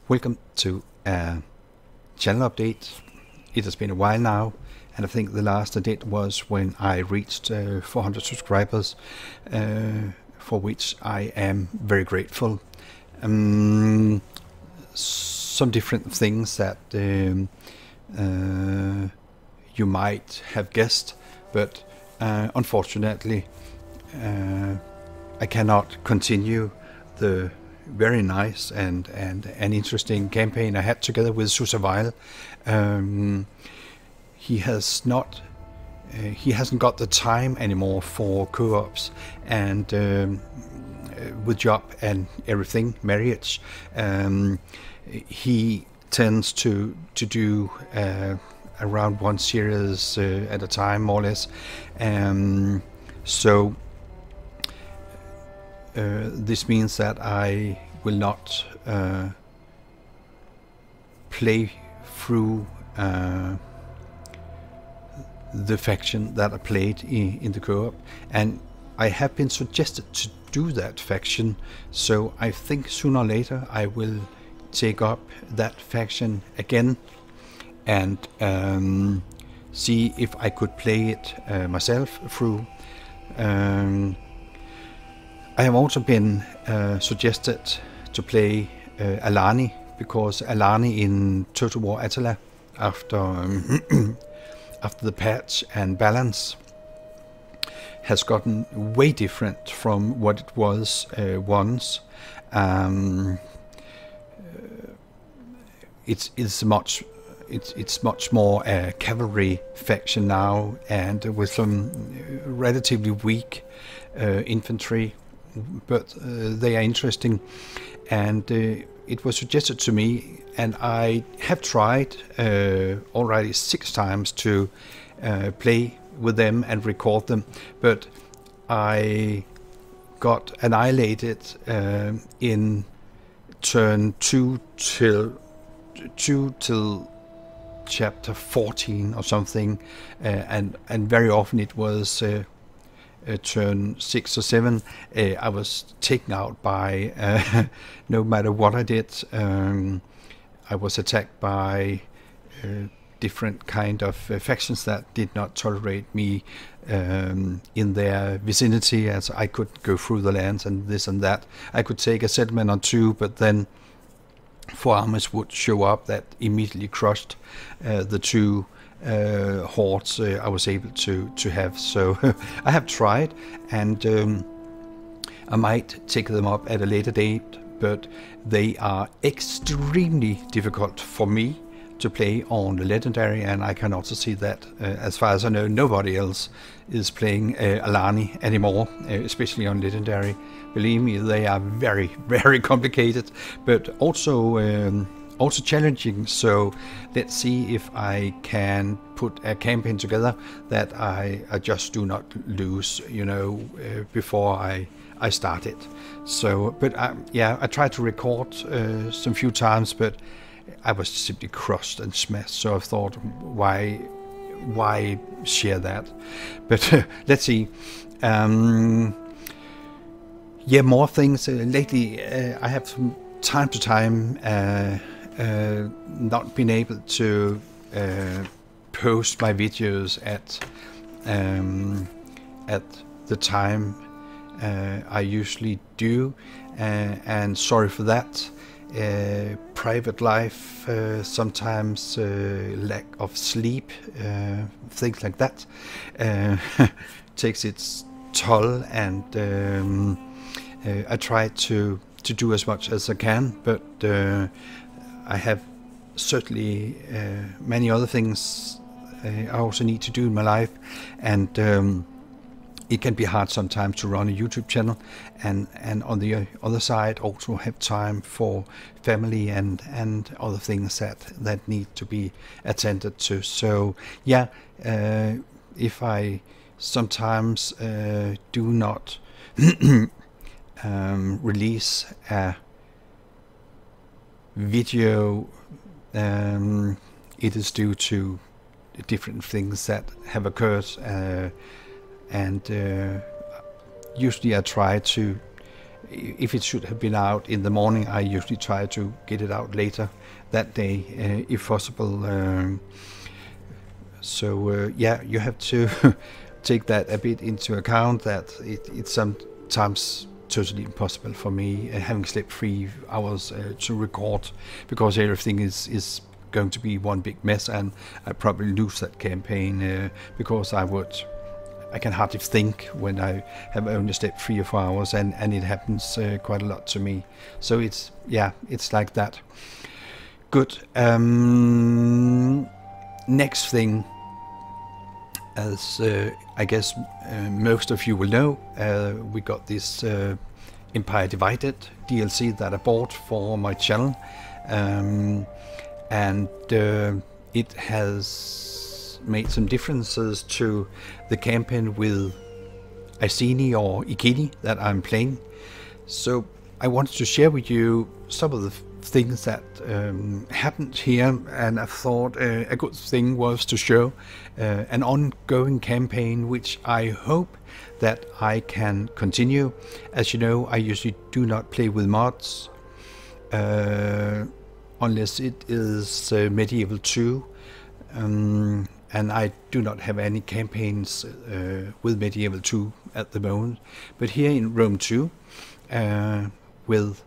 Welcome to a channel update. It has been a while now, and I think the last I did was when I reached 400 subscribers, for which I am very grateful. Some different things that you might have guessed, but unfortunately I cannot continue the very nice and interesting campaign I had together with Susavile. He hasn't got the time anymore for co-ops, and with job and everything, marriage, he tends to do around one series at a time, more or less. So this means that I will not play through the faction that I played in the co-op, and I have been suggested to do that faction, so I think sooner or later I will take up that faction again and see if I could play it myself through. I have also been suggested to play Alani, because Alani in Total War Attila, after after the patch and balance, has gotten way different from what it was once. It's much more a cavalry faction now, and with some relatively weak infantry, but they are interesting, and it was suggested to me, and I have tried already 6 times to play with them and record them, but I got annihilated in turn 2 till chapter 14 or something, and very often it was turn 6 or 7, I was taken out by no matter what I did. I was attacked by different kind of factions that did not tolerate me in their vicinity, as I could go through the lands and this and that. I could take a settlement or 2, but then 4 armies would show up that immediately crushed the 2 hordes I was able to have. So I have tried, and I might take them up at a later date, but they are extremely difficult for me to play on the legendary, and I can also see that as far as I know, nobody else is playing Alani anymore, especially on legendary. Believe me, they are very, very complicated, but also challenging. So let's see if I can put a campaign together that I just do not lose, before I start it. So, but yeah, I tried to record some few times, but I was simply crushed and smashed. So I thought, why share that? But let's see. Yeah, more things. Lately, I have from time to time not been able to post my videos at the time I usually do, and sorry for that. Private life, sometimes lack of sleep, things like that, takes its toll, and I try to do as much as I can, but I have certainly many other things I also need to do in my life, and it can be hard sometimes to run a YouTube channel, and on the other side also have time for family and other things that need to be attended to. So yeah, if I sometimes do not release a video, it is due to different things that have occurred, and usually I try to if it should have been out in the morning, I usually try to get it out later that day, if possible. Yeah, you have to take that a bit into account, that it's sometimes totally impossible for me, having slept 3 hours, to record, because everything is going to be one big mess, and I probably lose that campaign, because I can hardly think when I have only slept 3 or 4 hours, and it happens quite a lot to me. So it's like that. Good. Next thing, as I guess most of you will know, we got this Empire Divided DLC that I bought for my channel, and it has made some differences to the campaign with Iceni or Ikeni that I'm playing. So I wanted to share with you some of the things that happened here, and I thought a good thing was to show an ongoing campaign, which I hope that I can continue. As you know, I usually do not play with mods unless it is Medieval 2, and I do not have any campaigns with Medieval 2 at the moment. But here in Rome 2, with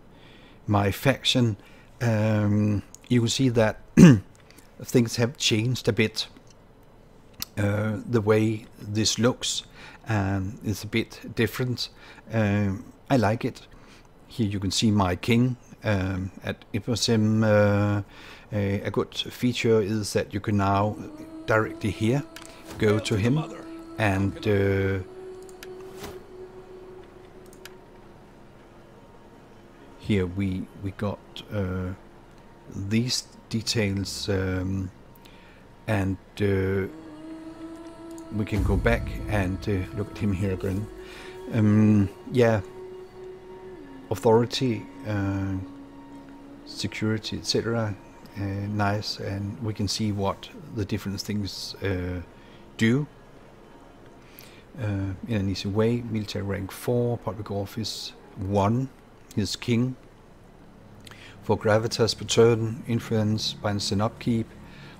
my faction, you can see that things have changed a bit. The way this looks is a bit different. I like it. Here you can see my king at Iposim. A good feature is that you can now directly here go to him, and here we got these details, and we can go back and look at him here again. Yeah, authority, security, etc. Nice, and we can see what the different things do in an easy way. Military rank 4, public office 1, his king. For gravitas per turn, influence by instant upkeep,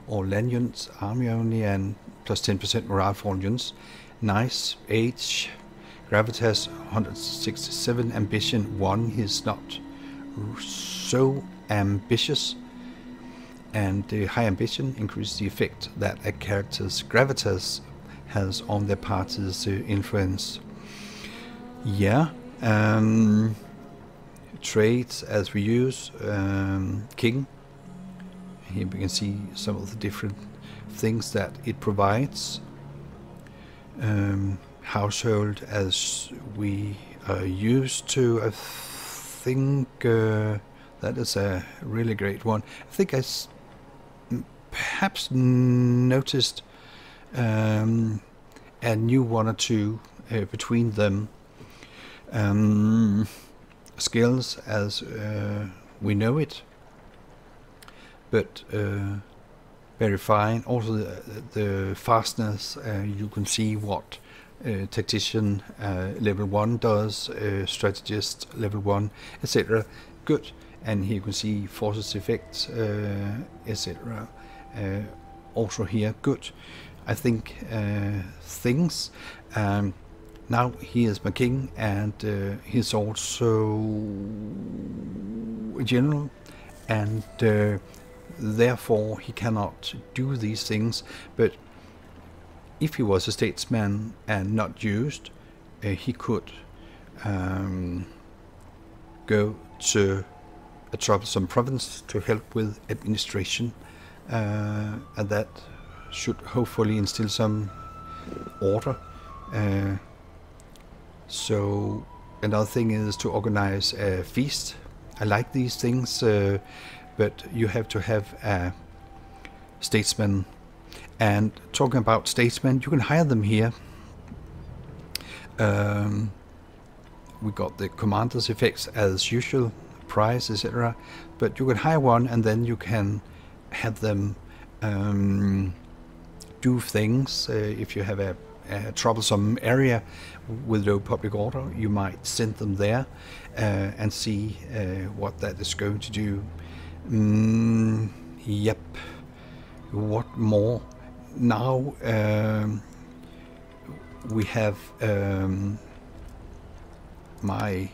all land units, army only, and plus 10% morale for all units. Nice. Age, gravitas 167, ambition 1. He's not so ambitious, and high ambition increases the effect that a character's gravitas has on their party's influence. Yeah. Traits as we use, king. Here we can see some of the different things that it provides. Household as we are used to. I think that is a really great one. I think I perhaps noticed a new one or two between them. Skills as we know it, but very fine. Also the fastness, you can see what tactician level 1 does, strategist level 1, etc. Good. And here you can see forces effects, etc. Also here, good. I think things. Now he is my king, and he's also a general, and therefore he cannot do these things. But if he was a statesman and not used, he could go to a troublesome province to help with administration, and that should hopefully instill some order. So another thing is to organize a feast. I like these things, but you have to have a statesman. And talking about statesmen, you can hire them here. We got the commander's effects as usual, price, etc. But you can hire one, and then you can have them do things. If you have a a troublesome area with low public order, you might send them there and see what that is going to do. Yep. What more? Now we have my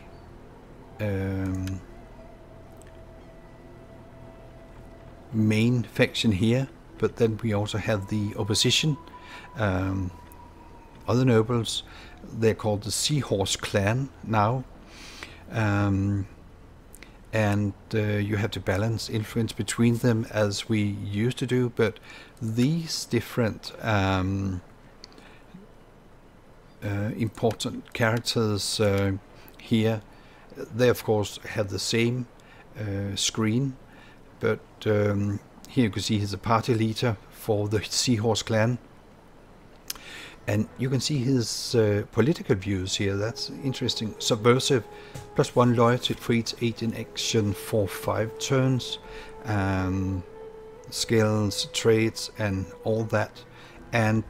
main faction here, but then we also have the opposition, other nobles. They're called the Seahorse clan now, and you have to balance influence between them as we used to do, but these different important characters here, they of course have the same screen, but here you can see he's a party leader for the Seahorse clan, and you can see his political views here. That's interesting. Subversive, +1 loyalty for each 8 in action for 5 turns, skills, traits, and all that. And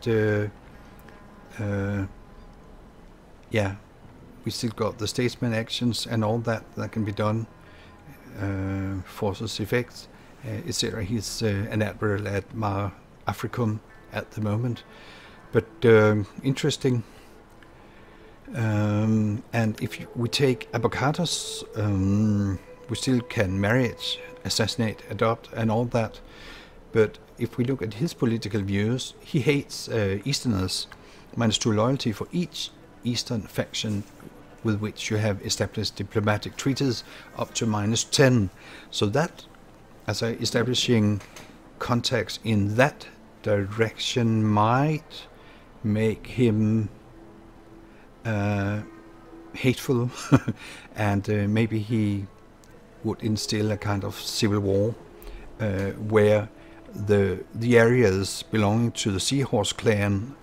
yeah, we still got the statesman actions and all that can be done. Forces effects, etc. He's an admiral at Mar Africum at the moment, but interesting. And if we take Avocatus, we still can marry, assassinate, adopt, and all that. But if we look at his political views, he hates Easterners, -2 loyalty for each Eastern faction with which you have established diplomatic treaties, up to -10. So that, as establishing contacts in that direction, might make him hateful, and maybe he would instill a kind of civil war where the areas belonging to the Seahorse clan,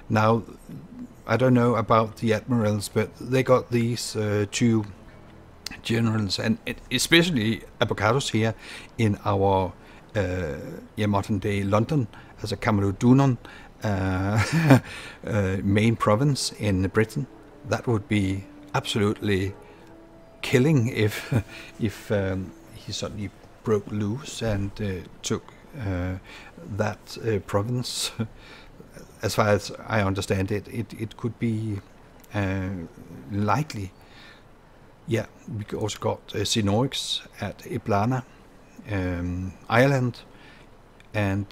now I don't know about the admirals, but they got these 2 generals, and especially Avocatus here in our modern day London as a Camalodunum main province in Britain. That would be absolutely killing if he suddenly broke loose and took that province. As far as I understand it, it could be likely. Yeah, we also got Sinoix at Iblana, Ireland, and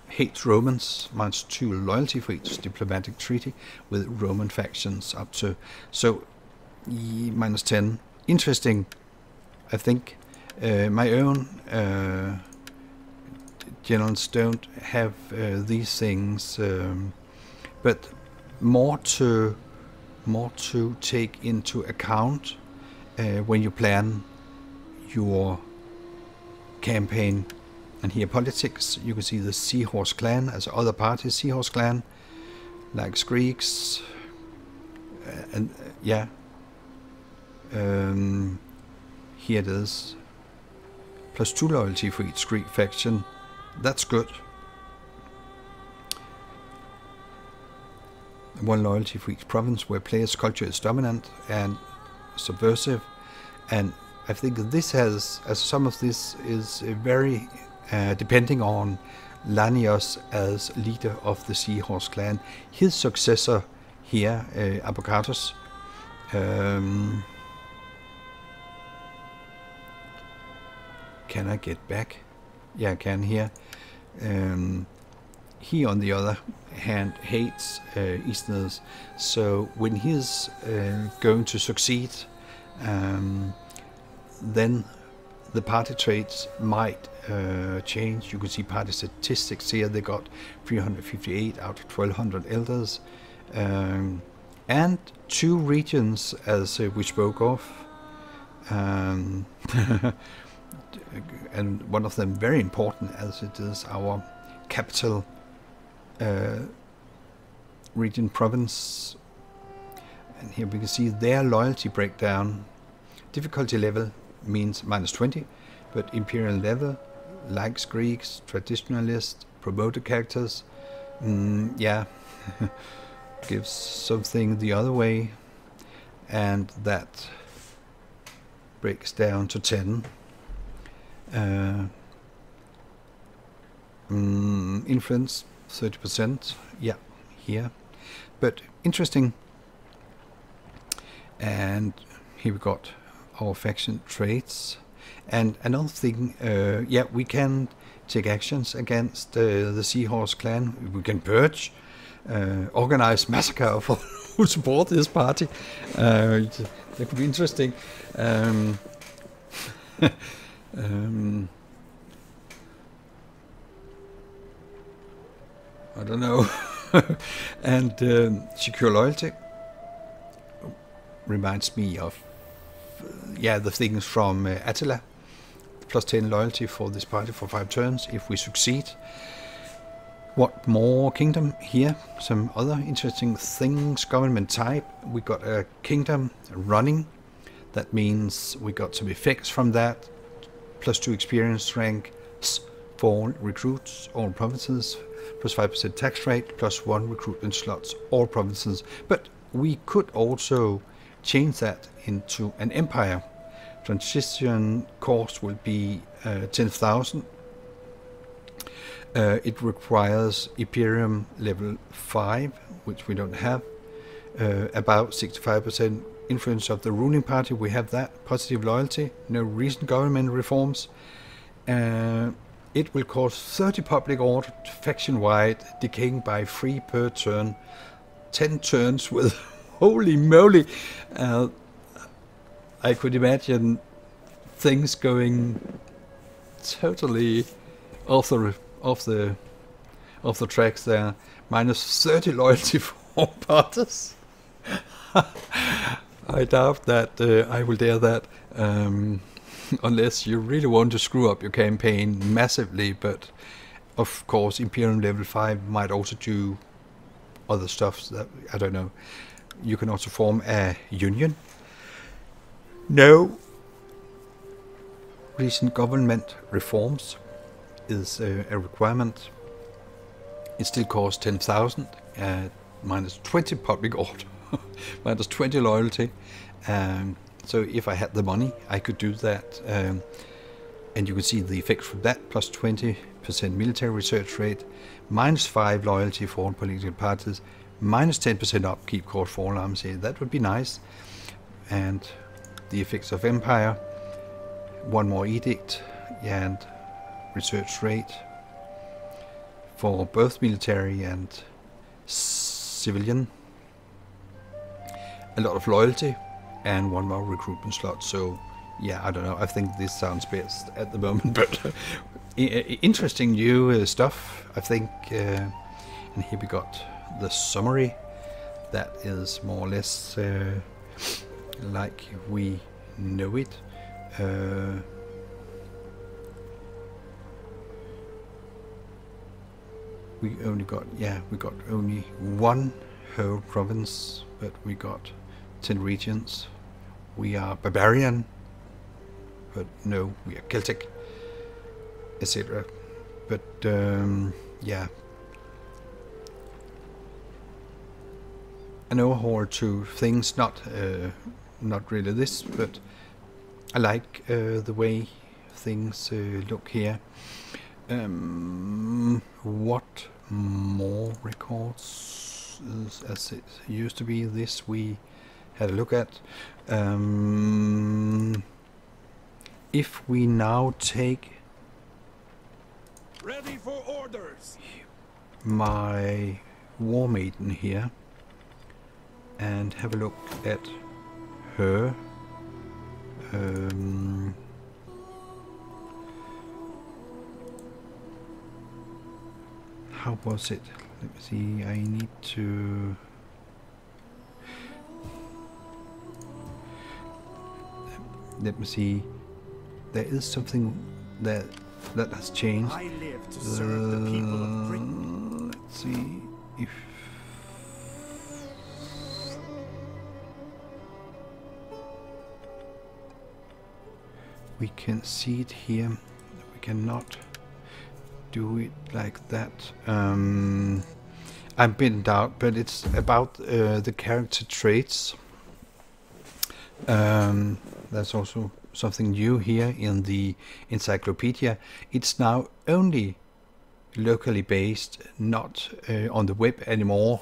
hates Romans, -2 loyalty for each diplomatic treaty with Roman factions up to, so -10. Interesting, I think. My own generals don't have these things, but more to take into account when you plan your campaign. And here politics, you can see the Seahorse clan as other parties, Seahorse clan, like Greeks, and yeah, here it is, +2 loyalty for each Greek faction. That's good. 1 loyalty for each province where players' culture is dominant and subversive. And I think this has, as some of this is very depending on Lanios as leader of the Seahorse clan. His successor here, Avocatus, can I get back? Yeah, I can here. He, on the other hand, hates Easterners. So when he's going to succeed, then the party traits might change. You can see party statistics here. They got 358 out of 1,200 elders, and 2 regions, as we spoke of. And one of them very important, as it is our capital region province. And here we can see their loyalty breakdown. Difficulty level means -20, but imperial level, likes Greeks, traditionalist, promoted characters, Yeah, gives something the other way, and that breaks down to 10. Influence 30%. Yeah, here. But interesting. And here we got our faction traits. And another thing, yeah, we can take actions against the Seahorse clan. We can purge, organize massacre for who support this party. That could be interesting. I don't know. And secure loyalty reminds me of the things from Attila. Plus 10 loyalty for this party for 5 turns if we succeed. What more kingdom here? Some other interesting things. Government type. We got a kingdom running. That means we got some effects from that. Plus 2 experience rank for all recruits, all provinces. Plus 5% tax rate. Plus 1 recruitment slots, all provinces. But we could also change that into an empire. Transition cost will be 10,000. It requires Imperium level 5, which we don't have. About 65% influence of the ruling party, we have that. Positive loyalty, no recent government reforms. It will cause 30 public order faction-wide, decaying by 3 per turn. 10 turns with holy moly! I could imagine things going totally off the tracks there. Minus 30 loyalty for all parties. I doubt that I will dare that, unless you really want to screw up your campaign massively. But of course, Imperium level 5 might also do other stuff that I don't know. You can also form a union. No recent government reforms is a requirement. It still costs 10,000, minus 20 public order, minus 20 loyalty. So if I had the money, I could do that. And you can see the effects from that, plus 20% military research rate, minus 5 loyalty for all political parties, minus 10% upkeep cost for all arms here. That would be nice. And the effects of empire, 1 more edict, and research rate for both military and civilian. A lot of loyalty and 1 more recruitment slot. So yeah, I don't know, I think this sounds best at the moment, but interesting new stuff, I think. And here we got the summary. That is more or less like we know it. We got only 1 whole province, but we got 10 regions. We are barbarian, but no, we are Celtic, etc. But yeah, an overhaul to things, not really this, but I like the way things look here. What more records as it used to be? This we had a look at. If we now take ready for orders, my war maiden here and have a look at her. How was it? Let me see. I need to. Let me see. There is something that has changed. I live to serve the people of Britain. Let's see if. We can see it here. We cannot do it like that. I'm bitten out, but it's about the character traits. That's also something new here in the encyclopedia. It's now only locally based, not on the web anymore,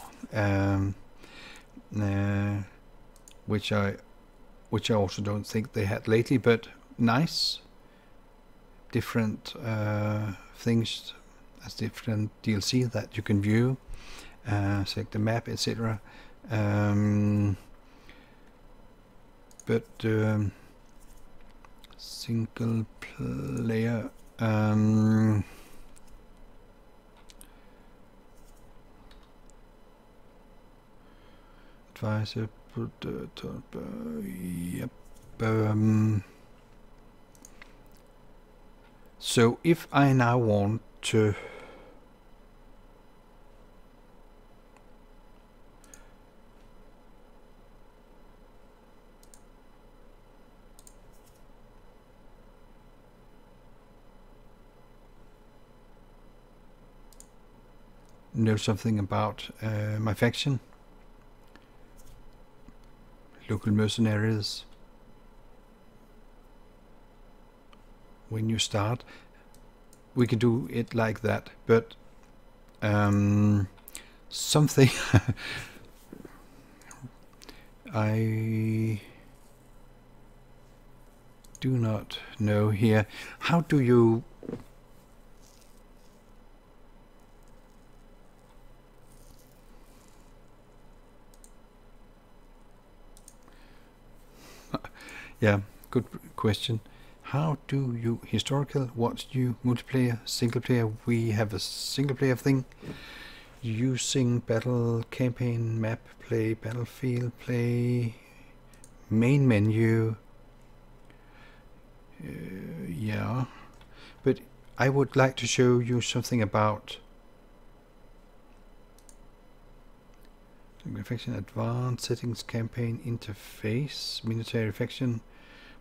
which I also don't think they had lately. But nice, different things as different DLC that you can view, select the map, etc. But single player. Advisor. Yep. So if I now want to know something about my faction, local mercenaries, when you start, we can do it like that. But something I do not know here. How do you yeah, good question. How do you historical, what's new, multiplayer, single player? We have a single player thing. Using battle, campaign, map, play, battlefield, play, main menu. Yeah, but I would like to show you something about faction, advanced settings, campaign interface, military faction,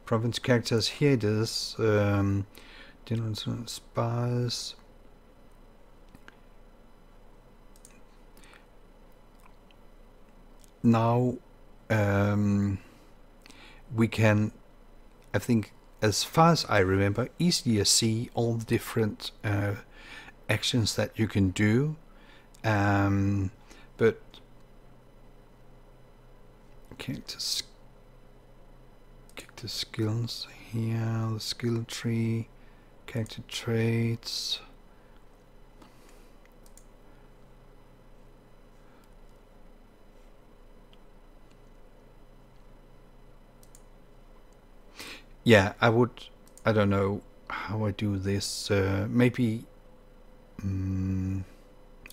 province characters. Here it is. General spies. Now we can, I think, as far as I remember, easier see all the different actions that you can do. But character skills here, the skill tree, character traits. Yeah, I don't know how I do this. Maybe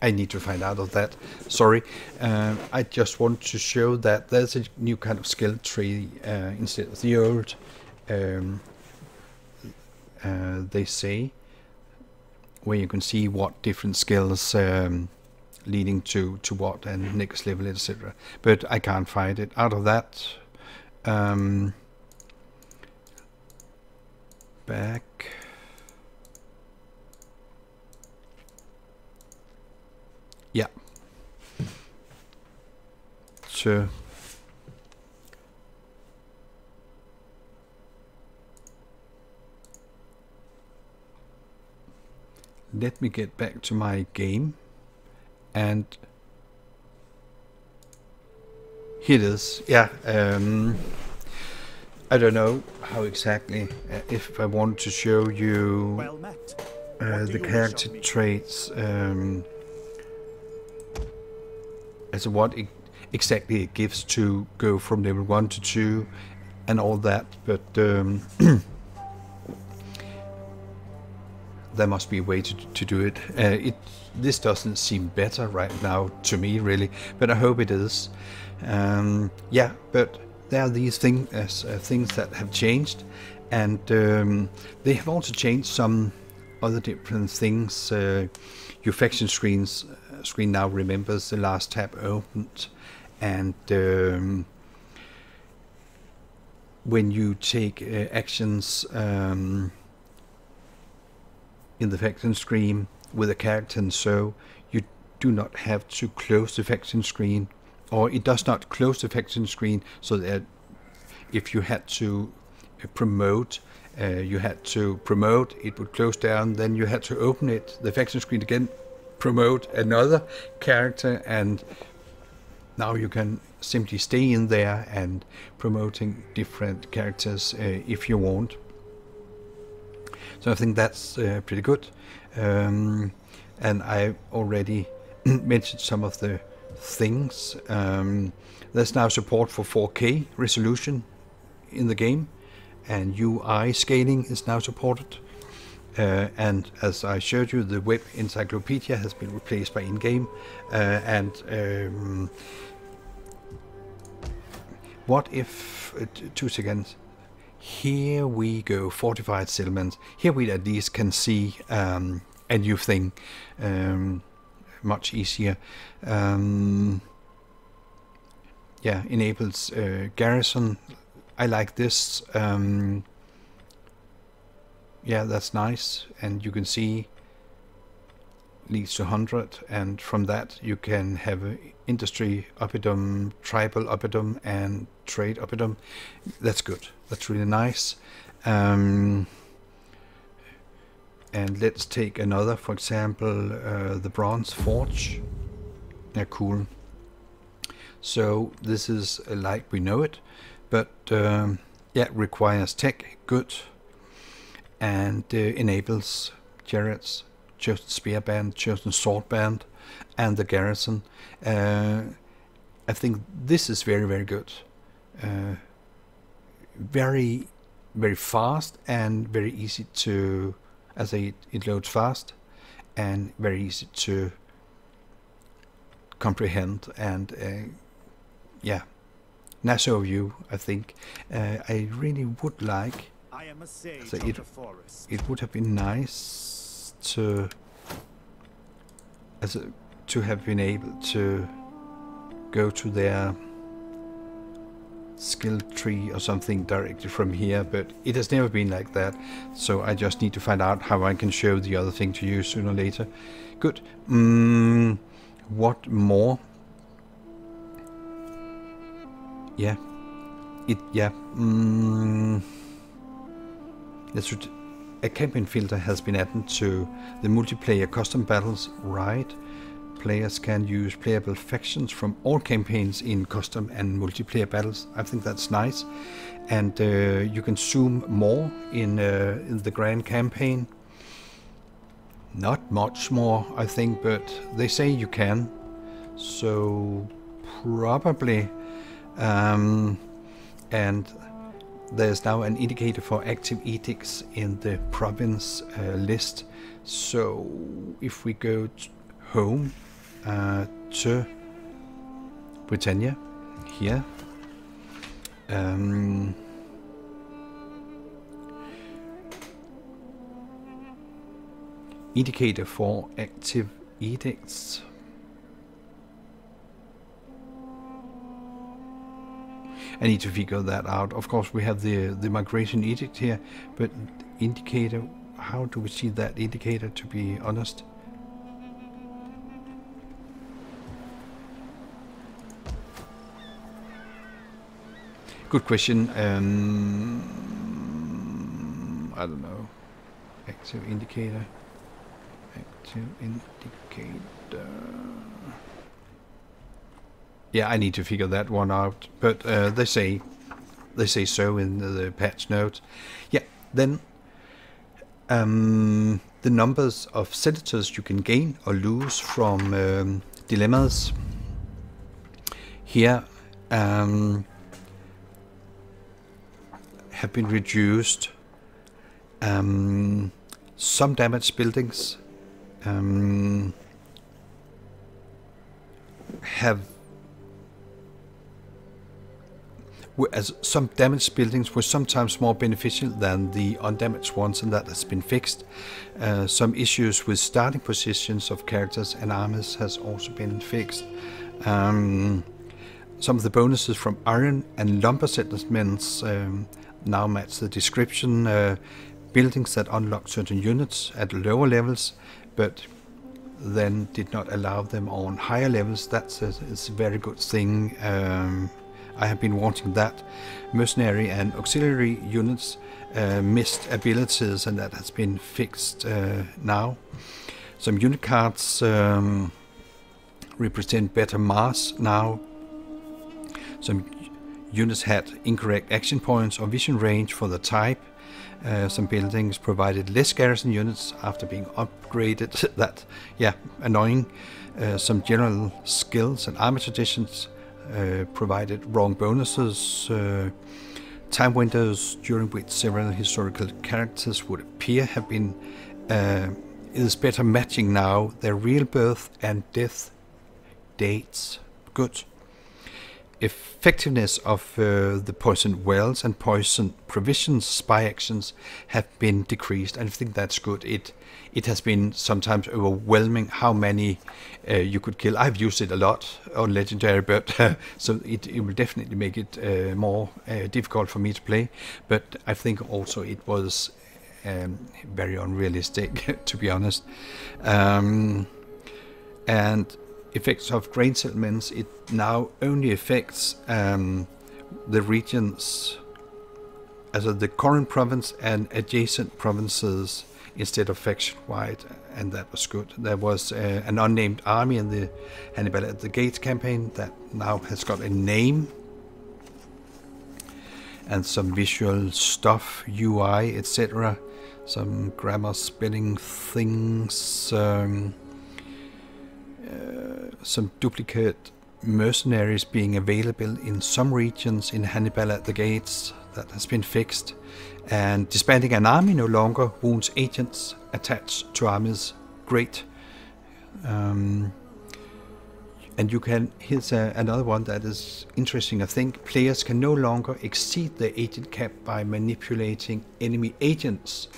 I need to find out of that. Sorry. I just want to show that there's a new kind of skill tree instead of the old. They say, where you can see what different skills leading to what and next level, etc. But I can't find it out of that. Back. Yeah. So let me get back to my game, and here it is. Yeah. I don't know how exactly, if I want to show you Well met. the character traits, as what exactly it gives to go from level 1 to 2 and all that, but there must be a way to do it. This doesn't seem better right now to me, really, but I hope it is. Yeah, but there are these things that have changed, and they have also changed some other different things. Your faction screen now remembers the last tab opened, and when you take actions in the faction screen with a character, and so do not have to close the faction screen, or it does not close the faction screen, so that if you had to promote, it would close down, then you had to open it, the faction screen again, promote another character, and now you can simply stay in there and promoting different characters if you want. So I think that's pretty good. And I already mentioned some of the things. There's now support for 4K resolution in the game, and UI scaling is now supported. And as I showed you, the web encyclopedia has been replaced by in-game. What if 2 seconds? Here we go, fortified settlements. Here we at least can see a new thing, much easier. Yeah, enables garrison. I like this. Yeah, that's nice, and you can see leads to 100, and from that you can have industry oppidum, tribal oppidum, and trade oppidum. That's good. That's really nice. And let's take another, for example, the bronze forge. Yeah, cool. So this is like we know it, but yeah, requires tech, good, and enables chariots, chosen spear band, chosen sword band, and the garrison. I think this is very, very good. Very, very fast and very easy to, as it loads fast and very easy to comprehend, and yeah, nice overview. I think I really would like. I am a sage So of the forest. it would have been nice to to have been able to go to their skill tree or something directly from here, but it has never been like that, so I just need to find out how I can show the other thing to you sooner or later. Good. What more? Yeah. A campaign filter has been added to the multiplayer custom battles, right? Players can use playable factions from all campaigns in custom and multiplayer battles. I think that's nice. And you can zoom more in the grand campaign. Not much more, I think, but they say you can. So probably. And there's now an indicator for active edicts in the province list. So if we go home to Britannia here, indicator for active edicts. I need to figure that out. Of course, we have the migration edict here, but indicator, how do we see that indicator, to be honest? Good question. I don't know. Active indicator. Active indicator. Yeah, I need to figure that one out. But they say so in the patch notes. Yeah. Then the numbers of senators you can gain or lose from dilemmas. Here have been reduced. Some damaged buildings as some damaged buildings were sometimes more beneficial than the undamaged ones, and that has been fixed. Some issues with starting positions of characters and armies has also been fixed. Some of the bonuses from iron and lumber settlements now match the description. Buildings that unlock certain units at lower levels, but then did not allow them on higher levels. It's a very good thing. I have been wanting that. Mercenary and auxiliary units missed abilities, and that has been fixed now. Some unit cards represent better mass now. Some units had incorrect action points or vision range for the type. Some buildings provided less garrison units after being upgraded. That, yeah, annoying. Some general skills and army traditions provided wrong bonuses. Time windows during which several historical characters would appear have been is better matching now their real birth and death dates. Good. Effectiveness of the poisoned wells and poisoned provisions spy actions have been decreased, and I think that's good. It has been sometimes overwhelming how many you could kill. I've used it a lot on Legendary, but so it will definitely make it more difficult for me to play. But I think also it was very unrealistic, to be honest. And effects of grain settlements, it now only affects the regions, as the current province and adjacent provinces instead of faction-wide, and that was good. There was an unnamed army in the Hannibal at the Gates campaign that now has got a name, and some visual stuff, UI, etc. Some grammar spelling things, some duplicate mercenaries being available in some regions in Hannibal at the Gates. That has been fixed. And disbanding an army no longer wounds agents attached to armies. Great. And you can, here's another one that is interesting, I think. Players can no longer exceed the agent cap by manipulating enemy agents.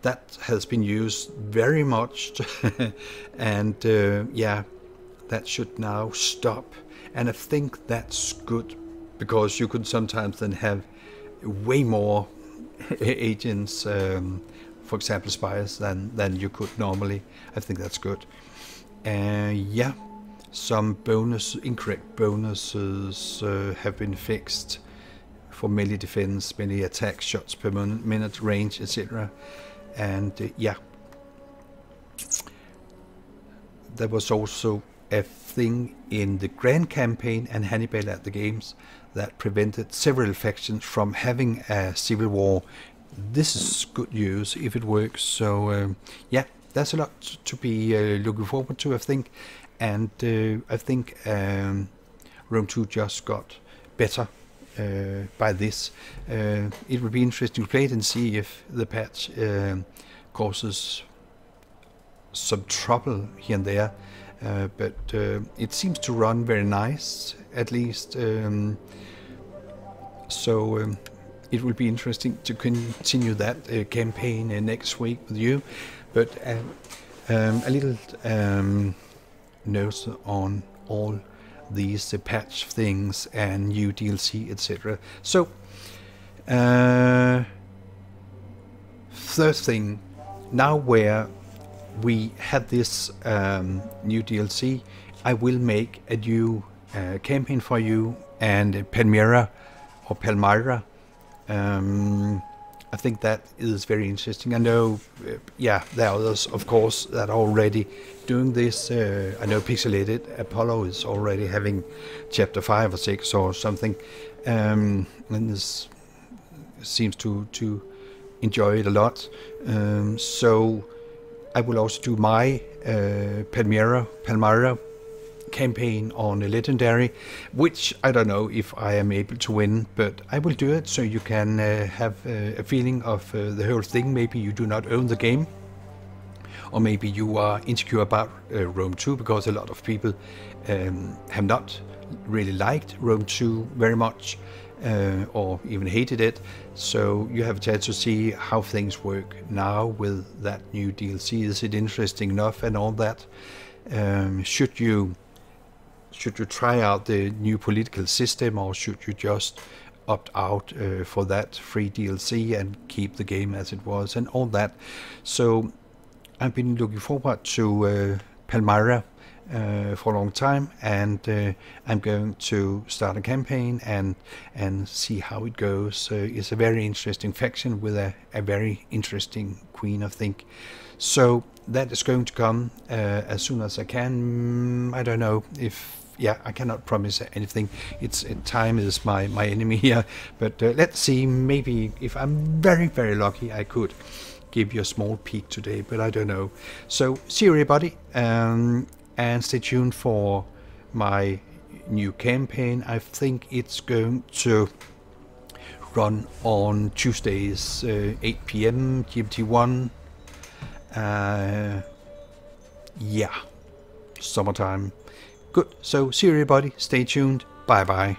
That has been used very much. And yeah, that should now stop. And I think that's good, because you could sometimes then have way more agents, for example spies, than you could normally. I think that's good. Yeah, some incorrect bonuses have been fixed for melee defense, melee attack, shots per minute, range, etc. And yeah, there was also a thing in the Grand Campaign and Hannibal at the Games that prevented several factions from having a civil war. This is good news if it works. So yeah, there's a lot to be looking forward to, I think. And I think Rome 2 just got better by this. It would be interesting to play it and see if the patch causes some trouble here and there. But it seems to run very nice, at least. So it will be interesting to continue that campaign next week with you. But a little note on all these patch things and new DLC, etc. So third thing, now where we had this new DLC, I will make a new campaign for you, and Palmyra or Palmyra. I think that is very interesting. I know, yeah, there are others, of course, that are already doing this. I know Pixelated Apollo is already having chapter 5 or 6 or something, and this seems to enjoy it a lot. So I will also do my Palmyra campaign on a Legendary, which I don't know if I am able to win, but I will do it so you can have a feeling of the whole thing. Maybe you do not own the game, or maybe you are insecure about Rome 2, because a lot of people have not really liked Rome 2 very much, or even hated it. So you have a chance to see how things work now with that new DLC. Is it interesting enough and all that? Should you try out the new political system, or should you just opt out for that free DLC and keep the game as it was and all that? So I've been looking forward to Palmyra for a long time, and I'm going to start a campaign and see how it goes. It's a very interesting faction with a very interesting queen, I think. So that is going to come as soon as I can. I don't know if... Yeah, I cannot promise anything. Time is my enemy here. But let's see. Maybe if I'm very, very lucky, I could give you a small peek today. But I don't know. So see you, everybody. And stay tuned for my new campaign. I think it's going to run on Tuesdays, 8 p.m. GMT1. Yeah, summertime. Good. So see you, everybody. Stay tuned. Bye bye.